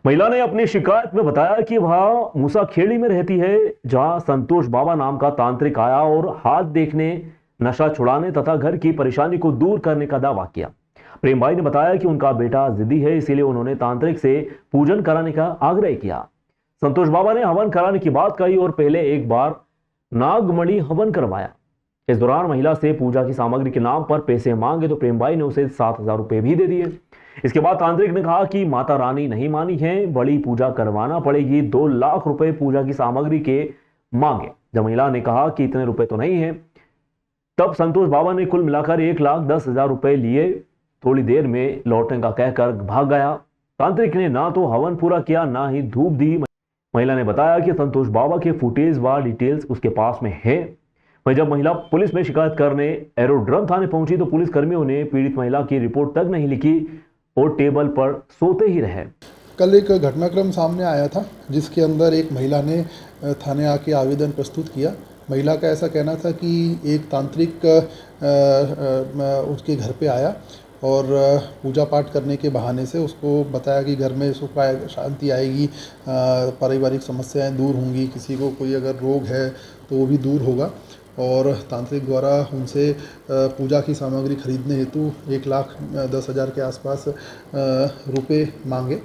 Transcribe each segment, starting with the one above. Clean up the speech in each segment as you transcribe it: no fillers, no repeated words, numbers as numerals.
महिला ने अपनी शिकायत में बताया कि वह मूसाखेड़ी में रहती है, जहां संतोष बाबा नाम का तांत्रिक आया और हाथ देखने, नशा छुड़ाने तथा घर की परेशानी को दूर करने का दावा किया। प्रेम भाई ने बताया कि उनका बेटा जिद्दी है, इसीलिए उन्होंने तांत्रिक से पूजन कराने का आग्रह किया। संतोष बाबा ने हवन कराने की बात कही और पहले एक बार नागमणि हवन करवाया। इस दौरान महिला से पूजा की सामग्री के नाम पर पैसे मांगे तो प्रेम भाई ने उसे 7,000 रुपए भी दे दिए। इसके बाद तांत्रिक ने कहा कि माता रानी नहीं मानी है, बड़ी पूजा करवाना पड़ेगी। 2 लाख रुपए पूजा की सामग्री के मांगे। जब महिला ने कहा कि इतने रुपए तो नहीं है, तब संतोष बाबा ने कुल मिलाकर 1,10,000 रुपए लिए। थोड़ी देर में लौटने का कहकर भाग गया। तांत्रिक ने ना तो हवन पूरा किया, ना ही धूप दी। महिला ने बताया कि संतोष बाबा के फुटेज व डिटेल्स उसके पास में है। वहीं जब महिला पुलिस में शिकायत करने एरोड्रम थाने पहुंची तो पुलिस कर्मियों ने पीड़ित महिला की रिपोर्ट तक नहीं लिखी और टेबल पर सोते ही रहे। कल एक घटनाक्रम सामने आया था जिसके अंदर एक महिला ने थाने आके आवेदन प्रस्तुत किया। महिला का ऐसा कहना था कि एक तांत्रिक उसके घर पे आया और पूजा पाठ करने के बहाने से उसको बताया कि घर में सुख आएगा, शांति आएगी, पारिवारिक समस्याएं दूर होंगी, किसी को कोई अगर रोग है तो वो भी दूर होगा। और तांत्रिक द्वारा उनसे पूजा की सामग्री खरीदने हेतु 1,10,000 के आसपास रुपए मांगे।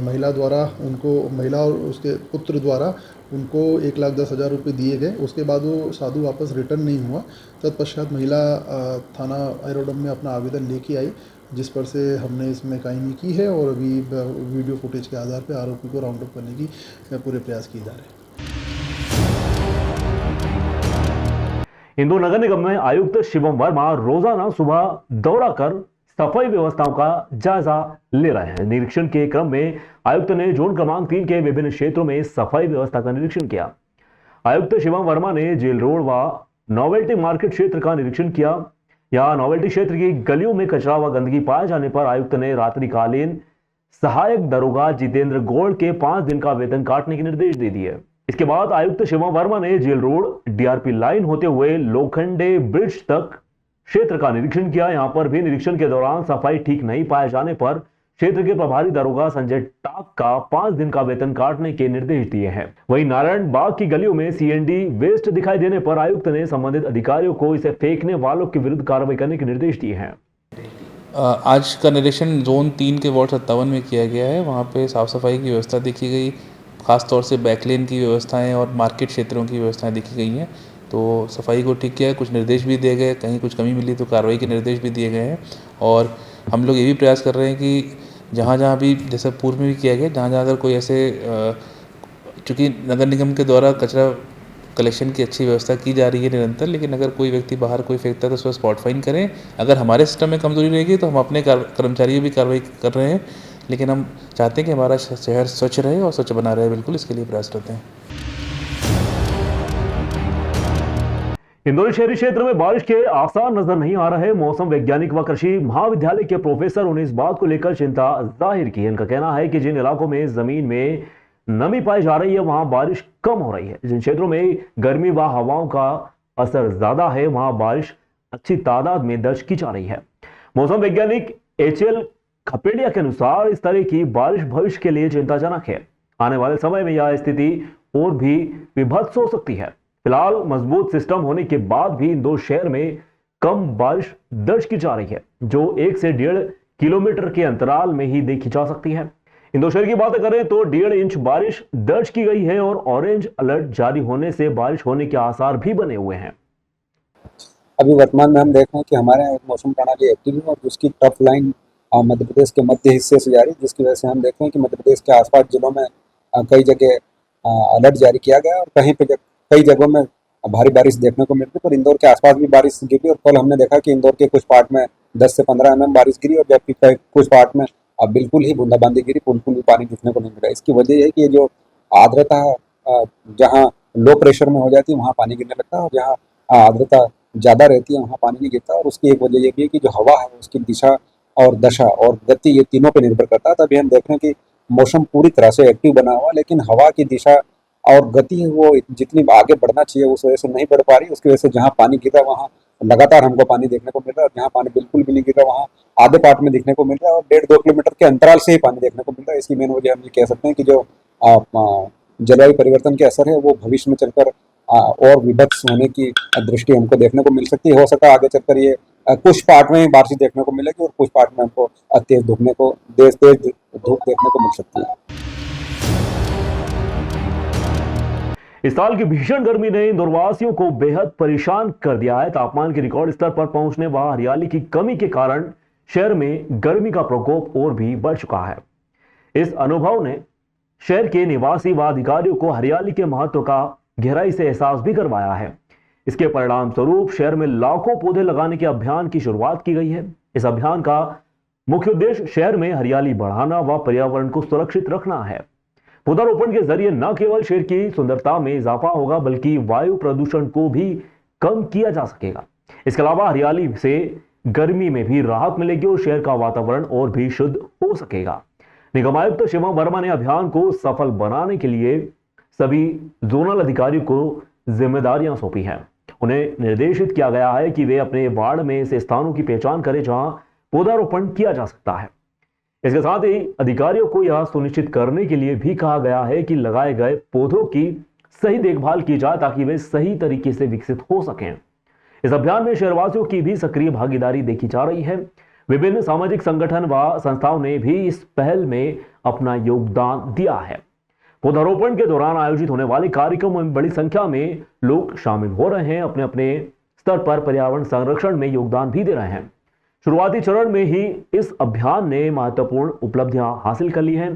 महिला द्वारा उनको, महिला और उसके पुत्र द्वारा उनको 1,10,000 रुपये दिए गए। उसके बाद वो साधु वापस रिटर्न नहीं हुआ। तत्पश्चात महिला थाना एरोडम में अपना आवेदन लेके आई, जिस पर से हमने इसमें कायमी की है और अभी वीडियो फुटेज के आधार पर आरोपी को राउंड अप करने की पूरे प्रयास किए जा रहे हैं। इंदौर नगर निगम में आयुक्त शिवम वर्मा रोजाना सुबह दौरा कर सफाई व्यवस्थाओं का जायजा ले रहे हैं। निरीक्षण के क्रम में आयुक्त ने जोन क्रमांक 3 के विभिन्न क्षेत्रों में सफाई व्यवस्था का निरीक्षण किया। आयुक्त शिवम वर्मा ने जेल रोड व नोवेल्टी मार्केट क्षेत्र का निरीक्षण किया। यहां नोवेल्टी क्षेत्र की गलियों में कचरा व गंदगी पाए जाने पर आयुक्त ने रात्रिकालीन सहायक दरोगा जितेंद्र गौड़ के 5 दिन का वेतन काटने के निर्देश दे दिए। इसके बाद आयुक्त शिवम वर्मा ने जेल रोड, डीआरपी लाइन होते हुए लोखंडे ब्रिज तक क्षेत्र का निरीक्षण किया। यहां पर भी निरीक्षण के दौरान सफाई ठीक नहीं पाए जाने पर क्षेत्र के प्रभारी दरोगा संजय टाक का 5 दिन का वेतन काटने के निर्देश दिए हैं। वहीं नारायण बाग की गलियों में सीएनडी वेस्ट दिखाई देने पर आयुक्त ने संबंधित अधिकारियों को इसे फेंकने वालों के विरुद्ध कार्रवाई करने के निर्देश दिए हैं। आज का निरीक्षण जोन 3 के वार्ड 57 में किया गया है। वहाँ पे साफ़ सफाई की व्यवस्था देखी गई, खासतौर से बैकलेन की व्यवस्थाएं और मार्केट क्षेत्रों की व्यवस्थाएं देखी गई हैं। तो सफाई को ठीक किया है, कुछ निर्देश भी दिए गए, कहीं कुछ कमी मिली तो कार्रवाई के निर्देश भी दिए गए हैं। और हम लोग ये भी प्रयास कर रहे हैं कि जहाँ जहाँ भी, जैसे पूर्व में भी किया गया, जहाँ जहाँ अगर कोई ऐसे, चूँकि नगर निगम के द्वारा कचरा कलेक्शन की अच्छी व्यवस्था की जा रही है निरंतर, लेकिन अगर कोई व्यक्ति बाहर कोई फेंकता है तो उस पर स्पॉट फाइन करें। अगर हमारे सिस्टम में कमजोरी रहेगी तो हम अपने कर्मचारियों भी कार्रवाई कर रहे हैं, लेकिन हम चाहते हैं कि हमारा शहर स्वच्छ रहे और स्वच्छ बना रहे। बिल्कुल इसके लिए प्रयास करते हैं। इंदौर शहरी क्षेत्र में बारिश के आसार नजर नहीं आ रहे। मौसम वैज्ञानिक व कृषि महाविद्यालय के प्रोफेसर ने इस बात को लेकर चिंता जाहिर की। इनका कहना है कि जिन इलाकों में जमीन में नमी पाई जा रही है वहां बारिश कम हो रही है। जिन क्षेत्रों में गर्मी व हवाओं का असर ज्यादा है वहां बारिश अच्छी तादाद में दर्ज की जा रही है। मौसम वैज्ञानिक HL खपेड़िया के अनुसार इस तरह की बारिश भविष्य के लिए चिंताजनक है। आने वाले समय में यह स्थिति और भी विभत्स हो सकती है। फिलहाल मजबूत सिस्टम होने के बाद भी इंदौर शहर में कम बारिश दर्ज की जा रही है, जो 1 से 1.5 किलोमीटर के अंतराल में ही देखी जा सकती है। इंदौर शहर की बात करें तो 1.5 इंच बारिश दर्ज की गई है और ऑरेंज अलर्ट जारी होने से बारिश होने के आसार भी बने हुए हैं। अभी वर्तमान में हम देख रहे हैं कि हमारे यहाँ एक मौसम प्रणाली एक्टिव है और जिसकी टफ लाइन मध्य प्रदेश के मध्य हिस्से से जारी, जिसकी वजह से हम देख रहे हैं कि मध्य प्रदेश के आसपास जिलों में कई जगह अलर्ट जारी किया गया और कहीं पे कई जगहों में भारी बारिश देखने को मिलती है। पर इंदौर के आसपास भी बारिश गिरी और कल हमने देखा कि इंदौर के कुछ पार्ट में 10 से 15 mm बारिश गिरी और जबकि कुछ पार्ट में बिल्कुल ही बूंदाबांदी गिरी, बिल्कुल भी पानी दिखने को नहीं मिला। इसकी वजह यह है कि ये जो आर्द्रता जहाँ लो प्रेशर में हो जाती है वहाँ पानी गिरने लगता है और जहाँ आर्द्रता ज़्यादा रहती है वहाँ पानी नहीं गिरता। और उसकी एक वजह ये भी है कि जो हवा है उसकी दिशा और दशा और गति, ये तीनों पे निर्भर करता है। तभी हम देख रहे हैं कि मौसम पूरी तरह से एक्टिव बना हुआ, लेकिन हवा की दिशा और गति वो जितनी आगे बढ़ना चाहिए उस वजह से नहीं बढ़ पा रही। उसकी वजह से जहाँ पानी गिरा वहाँ लगातार हमको पानी देखने को मिल रहा है। जहाँ पानी बिल्कुल भी नहीं गिर रहा वहाँ आधे पार्ट में दिखने को मिल रहा है और 1.5-2 किलोमीटर के अंतराल से ही पानी देखने को मिल रहा है। इसकी मेन वजह हम ये कह सकते हैं कि जो जलवायु परिवर्तन के असर है वो भविष्य में चलकर और विभत्स होने की दृष्टि हमको देखने को मिल सकती है। हो सकता है आगे चलकर ये कुछ पार्ट में बारिश देखने को मिलेगी और कुछ पार्ट में हमको तेज धूप देखने को मिल सकती है। इस साल की भीषण गर्मी ने इंदौरवासियों को बेहद परेशान कर दिया है। तापमान के रिकॉर्ड स्तर पर पहुंचने व हरियाली की कमी के कारण शहर में गर्मी का प्रकोप और भी बढ़ चुका है। इस अनुभव ने शहर के निवासी व अधिकारियों को हरियाली के महत्व का गहराई से एहसास भी करवाया है। इसके परिणाम स्वरूप शहर में लाखों पौधे लगाने के अभियान की शुरुआत की गई है। इस अभियान का मुख्य उद्देश्य शहर में हरियाली बढ़ाना व पर्यावरण को सुरक्षित रखना है। पौधारोपण के जरिए न केवल शहर की सुंदरता में इजाफा होगा बल्कि वायु प्रदूषण को भी कम किया जा सकेगा। इसके अलावा हरियाली से गर्मी में भी राहत मिलेगी और शहर का वातावरण और भी शुद्ध हो सकेगा। निगम आयुक्त शिवम वर्मा ने अभियान को सफल बनाने के लिए सभी जोनल अधिकारियों को जिम्मेदारियां सौंपी हैं। उन्हें निर्देशित किया गया है कि वे अपने वार्ड में ऐसे स्थानों की पहचान करें जहां पौधारोपण किया जा सकता है। इसके साथ ही अधिकारियों को यह सुनिश्चित करने के लिए भी कहा गया है कि लगाए गए पौधों की सही देखभाल की जाए ताकि वे सही तरीके से विकसित हो सकें। इस अभियान में शहरवासियों की भी सक्रिय भागीदारी देखी जा रही है। विभिन्न सामाजिक संगठन व संस्थाओं ने भी इस पहल में अपना योगदान दिया है। पौधारोपण के दौरान आयोजित होने वाले कार्यक्रमों में बड़ी संख्या में लोग शामिल हो रहे हैं, अपने अपने स्तर पर पर्यावरण संरक्षण में योगदान भी दे रहे हैं। शुरुआती चरण में ही इस अभियान ने महत्वपूर्ण उपलब्धियां हासिल कर ली हैं।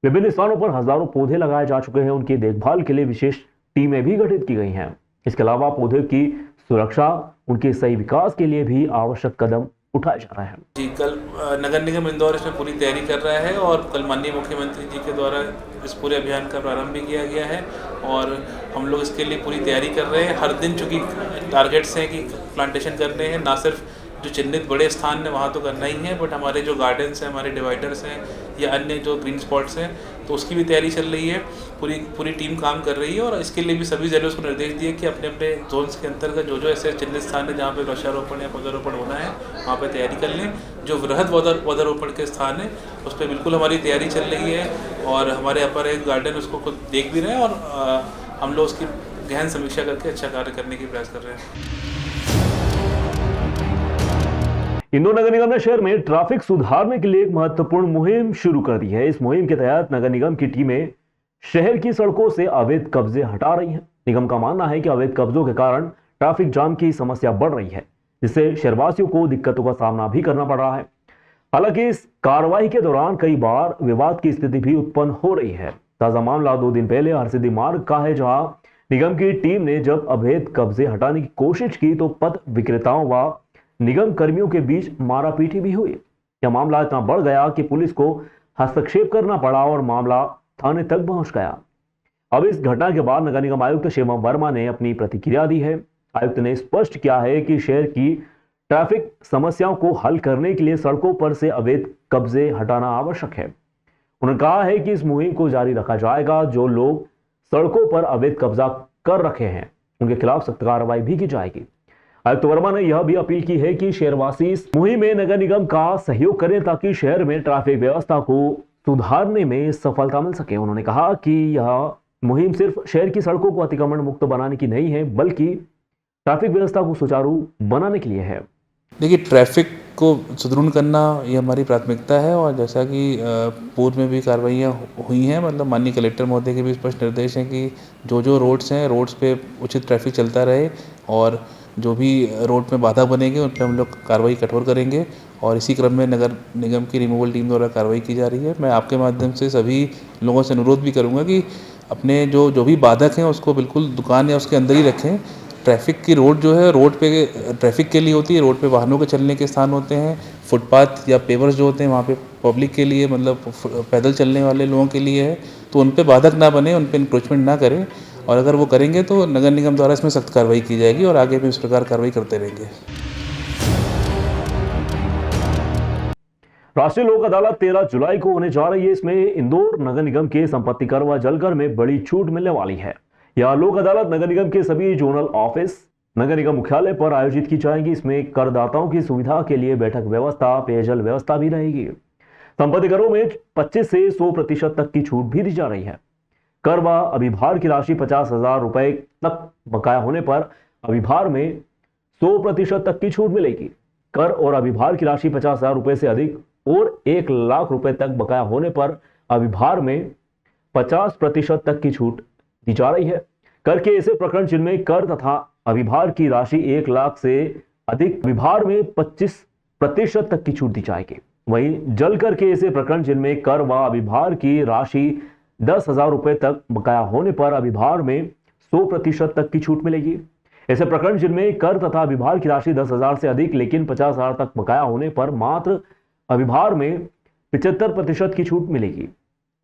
विभिन्न स्थानों पर हजारों पौधे लगाए जा चुके हैं। उनकी देखभाल के लिए विशेष टीमें भी गठित की गई हैं। इसके अलावा पौधे की सुरक्षा, उनके सही विकास के लिए भी आवश्यक कदम उठाए जा रहे हैं। जी, कल नगर निगम इंदौर इसमें पूरी तैयारी कर रहा है और कल माननीय मुख्यमंत्री जी के द्वारा इस पूरे अभियान का प्रारंभ भी किया गया है और हम लोग इसके लिए पूरी तैयारी कर रहे हैं। हर दिन चूँकि टारगेट्स हैं कि प्लांटेशन करने हैं, ना सिर्फ जो चिन्हित बड़े स्थान हैं वहाँ तो करना ही है, बट हमारे जो गार्डन्स हैं, हमारे डिवाइडर्स हैं या अन्य जो ग्रीन स्पॉट्स हैं, तो उसकी भी तैयारी चल रही है। पूरी टीम काम कर रही है और इसके लिए भी सभी ज़िलों को निर्देश दिए कि अपने अपने जोन्स के अंतर्गत जो ऐसे चिन्हित स्थान है जहाँ पे वृक्षारोपण या पौधारोपण होना है वहाँ पे तैयारी कर लें। जो वृहद पौधारोपण के स्थान है उस पर बिल्कुल हमारी तैयारी चल रही है और हमारे यहाँ पर एक गार्डन उसको खुद देख भी रहे हैं और हम लोग उसकी गहन समीक्षा करके अच्छा कार्य करने की प्रयास कर रहे हैं। इंदौर नगर निगम ने शहर में ट्रैफिक सुधारने के लिए एक महत्वपूर्ण मुहिम शुरू कर दी है। इस मुहिम के तहत नगर निगम की टीमें शहर की सड़कों से अवैध कब्जे हटा रही हैं। निगम का मानना है कि अवैध कब्जों के कारण ट्रैफिक जाम की समस्या बढ़ रही है, जिससे शहरवासियों को दिक्कतों का सामना भी करना पड़ रहा है। हालांकि इस कार्रवाई के दौरान कई बार विवाद की स्थिति भी उत्पन्न हो रही है। ताजा मामला 2 दिन पहले हरसिद्धि मार्ग का है, जहां निगम की टीम ने जब अवैध कब्जे हटाने की कोशिश की तो पथ विक्रेताओं व निगम कर्मियों के बीच मारापीटी भी हुई। यह मामला इतना बढ़ गया कि पुलिस को हस्तक्षेप करना पड़ा और मामला थाने तक पहुंच गया। अब इस घटना के बाद नगर निगम आयुक्त शिवम वर्मा ने अपनी प्रतिक्रिया दी है। आयुक्त ने स्पष्ट किया है कि शहर की ट्रैफिक समस्याओं को हल करने के लिए सड़कों पर से अवैध कब्जे हटाना आवश्यक है। उन्होंने कहा है कि इस मुहिम को जारी रखा जाएगा। जो लोग सड़कों पर अवैध कब्जा कर रखे हैं उनके खिलाफ सख्त कार्रवाई भी की जाएगी। आयुक्त वर्मा ने यह भी अपील की है कि शहरवासी इस मुहिम में नगर निगम का सहयोग करें ताकि शहर में ट्रैफिक व्यवस्था को सुधारने में सफलता मिल सके। उन्होंने कहा कि यह मुहिम सिर्फ शहर की सड़कों को अतिक्रमण मुक्त बनाने की नहीं है, बल्कि ट्रैफिक व्यवस्था को सुचारू बनाने के लिए है। देखिए, ट्रैफिक को सुदृढ़ करना ये हमारी प्राथमिकता है और जैसा कि पूर्व में भी कार्रवाइयाँ हुई हैं, मतलब माननीय कलेक्टर महोदय के भी स्पष्ट निर्देश हैं कि जो रोड्स हैं, रोड्स पे उचित ट्रैफिक चलता रहे और जो भी रोड में बाधा बनेगी उन पर हम लोग कार्रवाई कठोर करेंगे और इसी क्रम में नगर निगम की रिमूवल टीम द्वारा कार्रवाई की जा रही है। मैं आपके माध्यम से सभी लोगों से अनुरोध भी करूंगा कि अपने जो भी बाधक हैं उसको बिल्कुल दुकान या उसके अंदर ही रखें। ट्रैफिक की रोड जो है, रोड पे ट्रैफिक के लिए होती है, रोड पे वाहनों के चलने के स्थान होते हैं। फुटपाथ या पेवर्स जो होते हैं वहाँ पे पब्लिक के लिए, मतलब पैदल चलने वाले लोगों के लिए है, तो उन पे बाधक ना बने, उन पे इंक्रोचमेंट ना करें और अगर वो करेंगे तो नगर निगम द्वारा इसमें सख्त कार्रवाई की जाएगी और आगे भी इस प्रकार कार्रवाई करते रहेंगे। राष्ट्रीय लोक अदालत 13 जुलाई को होने जा रही है। इसमें इंदौर नगर निगम के संपत्ति कर व जलकर में बड़ी छूट मिलने वाली है। यह लोक अदालत नगर निगम के सभी जोनल ऑफिस, नगर निगम मुख्यालय पर आयोजित की जाएंगी। इसमें करदाताओं की सुविधा के लिए बैठक व्यवस्था, पेयजल व्यवस्था भी रहेगी। संपत्ति करों में 25 से 100% तक की छूट भी दी जा रही है। कर व अभिभार की राशि 50,000 रुपए तक बकाया होने पर अभिभार में 100% तक की छूट मिलेगी। कर और अभिभार की राशि 50,000 रुपए से अधिक और 1 लाख रुपए तक बकाया होने पर अभिभार में 50% तक की छूट दी जा रही है। कर के ऐसे प्रकरण जिनमें कर तथा अभिभार की राशि 1 लाख से अधिक, अभिभार में 25% तक की छूट दी जाएगी। वहीं जल कर के ऐसे प्रकरण जिनमें कर व अभिभार की राशि 10,000 रुपए तक बकाया होने पर अभिभार में 100% तक की छूट मिलेगी। ऐसे प्रकरण जिनमें कर तथा अभिभार की राशि 10,000 से अधिक लेकिन 50,000 तक बकाया होने पर मात्र अभिभार में 75% की छूट मिलेगी।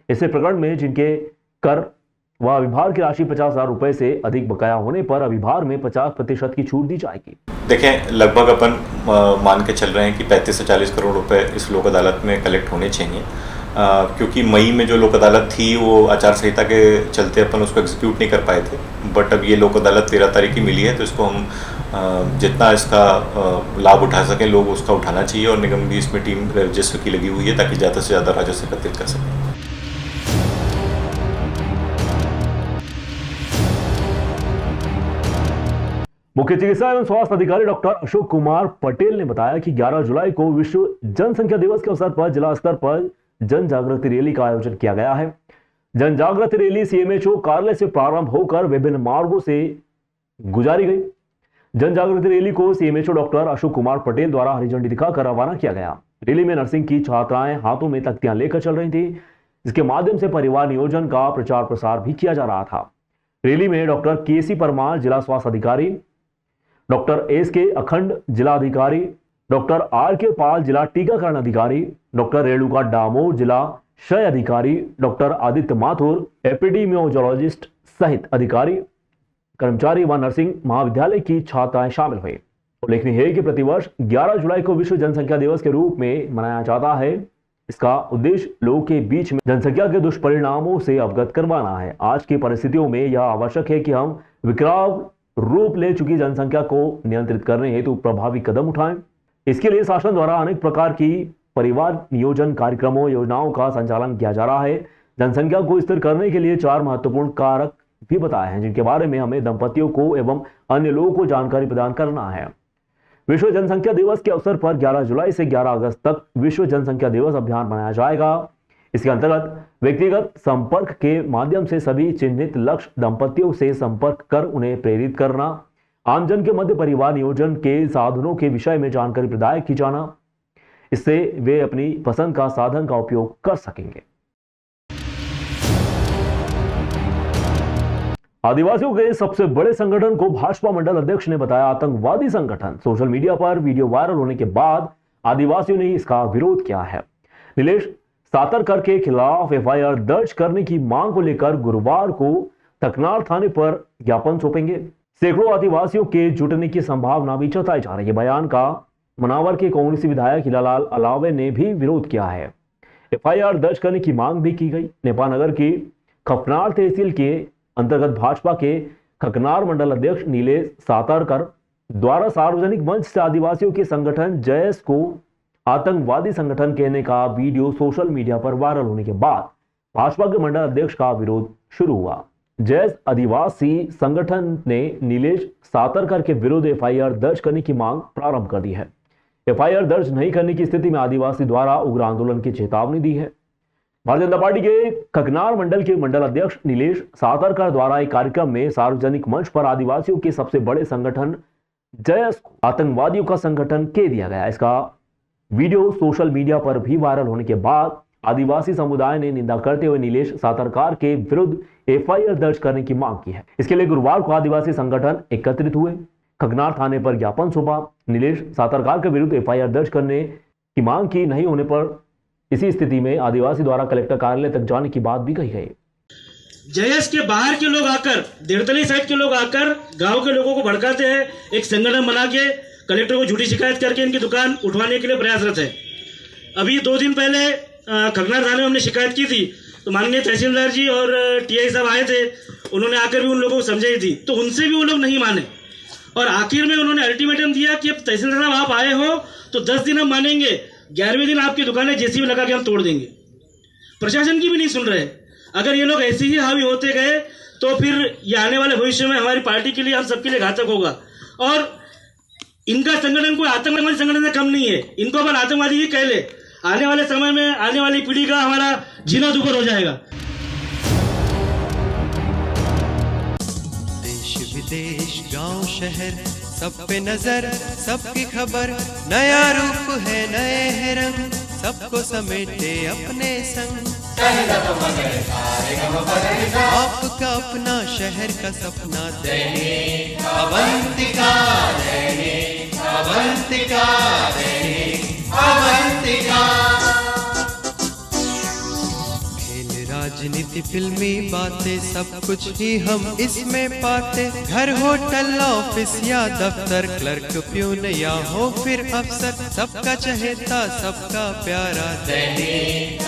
ऐसे प्रकरण में जिनके कर व अभिभार की राशि 50,000 रुपए से अधिक बकाया होने पर अभिभार में 50% की छूट दी जाएगी। देखें, लगभग अपन मान के चल रहे हैं कि 35 से 40 करोड़ रुपए इस लोक अदालत में कलेक्ट होने चाहिए, क्योंकि मई में जो लोक अदालत थी वो आचार संहिता के चलते अपन उसको एग्जीक्यूट नहीं कर पाए थे। बट अब ये लोक अदालत 13 तारीख की मिली है, तो इसको हम जितना इसका लाभ उठा सकें लोग उसका उठाना चाहिए, और निगम भी इसमें टीम रजिस्टर की लगी हुई है ताकि ज़्यादा से ज़्यादा राजस्व एकत्रित कर सकें। मुख्य चिकित्सा एवं स्वास्थ्य अधिकारी डॉक्टर अशोक कुमार पटेल ने बताया कि 11 जुलाई को विश्व जनसंख्या दिवस के अवसर पर जिला स्तर पर जन जागृति रैली का आयोजन किया गया है। जन जागृति रैली सीएमएचओ कार्यालय से प्रारंभ होकर विभिन्न मार्गों से गुजारी गई। जन जागृति रैली को सीएमएचओ डॉक्टर अशोक कुमार पटेल द्वारा हरी झंडी दिखाकर रवाना किया गया। रैली में नर्सिंग की छात्राएं हाथों में तख्तियां लेकर चल रही थी, जिसके माध्यम से परिवार नियोजन का प्रचार प्रसार भी किया जा रहा था। रैली में डॉक्टर केसी परमार जिला स्वास्थ्य अधिकारी, डॉक्टर एस.के. अखंड जिला अधिकारी, डॉक्टर आर.के. पाल जिला टीकाकरण अधिकारी, डॉक्टर रेणुका डामोर जिला क्षय अधिकारी, डॉक्टर आदित्य माथुर एपिडेमियोलॉजिस्ट सहित अधिकारी, कर्मचारी व नर्सिंग महाविद्यालय की छात्राएं शामिल हुए। उल्लेखनीय है कि प्रतिवर्ष 11 जुलाई को विश्व जनसंख्या दिवस के रूप में मनाया जाता है। इसका उद्देश्य लोगों के बीच में जनसंख्या के दुष्परिणामों से अवगत करवाना है। आज की परिस्थितियों में यह आवश्यक है कि हम विकराल रूप ले चुकी जनसंख्या को नियंत्रित करने हेतु प्रभावी कदम उठाएं। इसके लिए शासन द्वारा अनेक प्रकार की परिवार नियोजन कार्यक्रमों योजनाओं का संचालन किया जा रहा है। जनसंख्या को स्थिर करने के लिए 4 महत्वपूर्ण कारक भी बताए हैं, जिनके बारे में हमें दंपतियों को एवं अन्य लोगों को जानकारी प्रदान करना है। विश्व जनसंख्या दिवस के अवसर पर 11 जुलाई से 11 अगस्त तक विश्व जनसंख्या दिवस अभियान मनाया जाएगा। इसके अंतर्गत व्यक्तिगत संपर्क के माध्यम से सभी चिन्हित लक्ष्य दंपतियों से संपर्क कर उन्हें प्रेरित करना, आमजन के मध्य परिवार नियोजन के साधनों के विषय में जानकारी प्रदान की जाना, इससे वे अपनी पसंद का साधन का उपयोग कर सकेंगे। आदिवासियों के सबसे बड़े संगठन को भाजपा मंडल अध्यक्ष ने बताया आतंकवादी संगठन। सोशल मीडिया पर वीडियो वायरल होने के बाद आदिवासियों ने इसका विरोध किया है। नीलेश सातरकर के खिलाफ एफआईआर दर्ज करने की मांग को लेकर गुरुवार को तकनार थाने पर ज्ञापन सौंपेंगे। सैकड़ों आदिवासियों के जुटने की संभावना भी जताई जा रही है। बयान का मनावर के कांग्रेसी विधायक हीरालाल अलावे ने भी विरोध किया है। एफआईआर दर्ज करने की मांग भी की गई। नेपाल नगर की खपनार तहसील के अंतर्गत भाजपा के खकनार मंडल अध्यक्ष नीलेश सातरकर द्वारा सार्वजनिक मंच से आदिवासियों के संगठन जयस को आतंकवादी संगठन कहने का वीडियो सोशल मीडिया पर वायरल होने के बाद भाजपा के मंडल अध्यक्ष का विरोध शुरू हुआ। जयस आदिवासी संगठन ने नीलेश सातरकर के विरुद्ध एफआईआर दर्ज करने की मांग प्रारंभ कर दी है। एफआईआर दर्ज नहीं करने की स्थिति में आदिवासी द्वारा उग्र आंदोलन की चेतावनी दी है। भारतीय जनता पार्टी के खकनार मंडल के मंडल अध्यक्ष नीलेश सातरकर द्वारा एक कार्यक्रम में सार्वजनिक मंच पर आदिवासियों के सबसे बड़े संगठन जयस को आतंकवादियों का संगठन कह दिया गया। इसका वीडियो सोशल मीडिया पर भी वायरल होने के बाद आदिवासी समुदाय ने निंदा करते हुए नीलेश सातरकर के विरुद्ध एफआईआर दर्ज करने की मांग की है। इसके लिए गुरुवार को आदिवासी संगठन एकत्रित हुए, खकनार थाने पर ज्ञापन सौंपा। नीलेश सातरकर के विरुद्ध एफआईआर दर्ज करने की मांग की नहीं होने पर इसी स्थिति में आदिवासी द्वारा कलेक्टर कार्यालय तक जाने की बात भी कही गई। जयस के बाहर के लोग आकर, देवतली साइड के लोग आकर गांव के लोगों को भड़काते हैं। एक संगठन बना के कलेक्टर को झूठी शिकायत करके इनकी दुकान उठवाने के लिए प्रयासरत है। अभी 2 दिन पहले खकनार थाने में हमने शिकायत की थी, तो माननीय तहसीलदार जी और टीआई साहब आए थे। उन्होंने आकर भी उन लोगों को समझाई थी, तो उनसे भी वो लोग नहीं माने। और आखिर में उन्होंने अल्टीमेटम दिया कि अब तहसीलदार साहब आप आए हो तो 10 दिन हम मानेंगे, 11वें दिन आपकी दुकानें जेसीबी लगा के हम तोड़ देंगे। प्रशासन की भी नहीं सुन रहे। अगर ये लोग ऐसे ही हावी होते गए तो फिर ये आने वाले भविष्य में हमारी पार्टी के लिए, हम सबके लिए घातक होगा। और इनका संगठन कोई आतंकवादी संगठन से कम नहीं है, इनको अपन आतंकवादी ही कह ले। आने वाले समय में आने वाली पीढ़ी का हमारा जीना दुभर हो जाएगा। देश विदेश गांव शहर सब पे नजर, सबकी खबर, नया रूप है नए है रंग, सबको समेटे अपने संग। आपका अपना शहर का सपना दैनिक अवंतिका, दैनिक अवंतिका, दैनिक अवंतिका। राजनीति फिल्मी बातें सब कुछ ही हम इसमें पाते, घर होटल ऑफिस या दफ्तर, क्लर्क प्यून या हो फिर अफसर, सबका चहेता सबका प्यारा दैनिक